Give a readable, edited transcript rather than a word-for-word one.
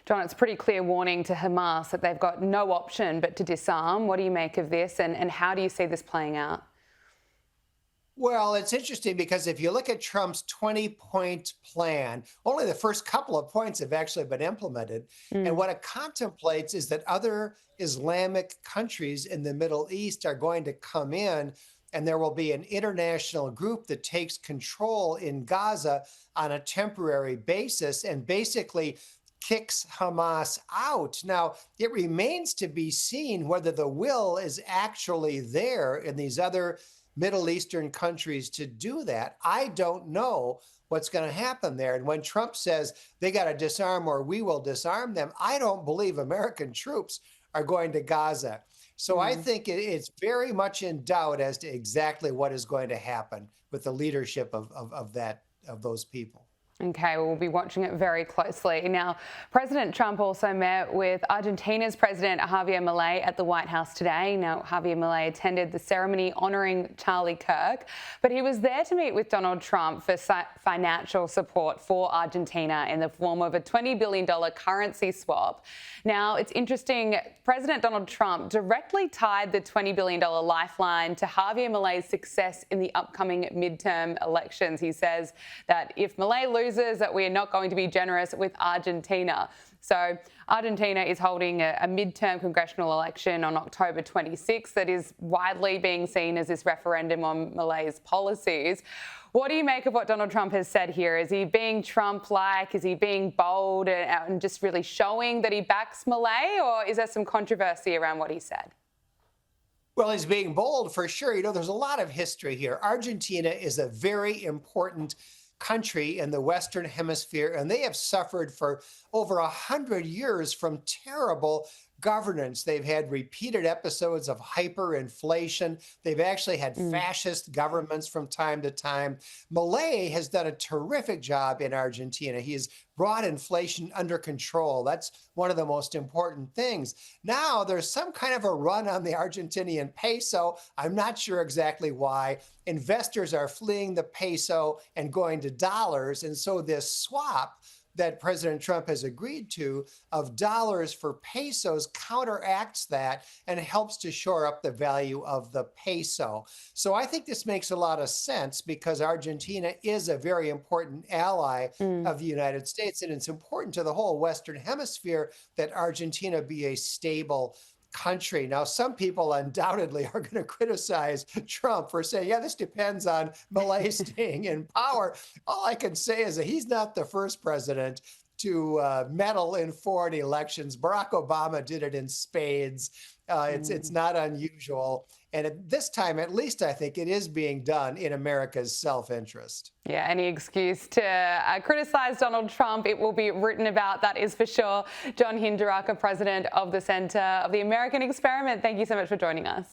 John, it's a pretty clear warning to Hamas that they've got no option but to disarm. What do you make of this, and how do you see this playing out? Well, it's interesting because if you look at Trump's 20-point plan, only the first couple of points have actually been implemented. And Mm. what it contemplates is that other Islamic countries in the Middle East are going to come in, and there will be an international group that takes control in Gaza on a temporary basis and basically kicks Hamas out. Now, it remains to be seen whether the will is actually there in these other Middle Eastern countries to do that. I don't know what's going to happen there. And when Trump says they got to disarm or we will disarm them, I don't believe American troops are going to Gaza. So I Mm. think it's very much in doubt as to exactly what is going to happen with the leadership of those people. Okay, we'll be watching it very closely. Now, President Trump also met with Argentina's President Javier Milei at the White House today. Now, Javier Milei attended the ceremony honouring Charlie Kirk, but he was there to meet with Donald Trump for financial support for Argentina in the form of a $20 billion currency swap. Now, it's interesting, President Donald Trump directly tied the $20 billion lifeline to Javier Milei's success in the upcoming midterm elections. He says that if Milei loses, that we are not going to be generous with Argentina. So Argentina is holding a midterm congressional election on October 26th that is widely being seen as this referendum on Milei's policies. What do you make of what Donald Trump has said here? Is he being Trump-like? Is he being bold and just really showing that he backs Milei, or is there some controversy around what he said? Well, he's being bold for sure. You know, there's a lot of history here. Argentina is a very important country in the Western Hemisphere, and they have suffered for over 100 years from terrible governance. They've had repeated episodes of hyperinflation. They've actually had fascist governments from time to time. Milei has done a terrific job in Argentina. He has brought inflation under control. That's one of the most important things. Now there's some kind of a run on the Argentinian peso. I'm not sure exactly why. Investors are fleeing the peso and going to dollars. And so this swap that President Trump has agreed to of dollars for pesos counteracts that and helps to shore up the value of the peso. So I think this makes a lot of sense because Argentina is a very important ally of the United States. And it's important to the whole Western Hemisphere that Argentina be a stable country. Now, some people undoubtedly are going to criticize Trump for saying, yeah, this depends on Milei staying in power. All I can say is that he's not the first president to meddle in foreign elections. Barack Obama did it in spades. It's not unusual. And at this time, at least, I think it is being done in America's self-interest. Yeah, any excuse to criticise Donald Trump, it will be written about, that is for sure. John Hinderaka, President of the Centre of the American Experiment, thank you so much for joining us.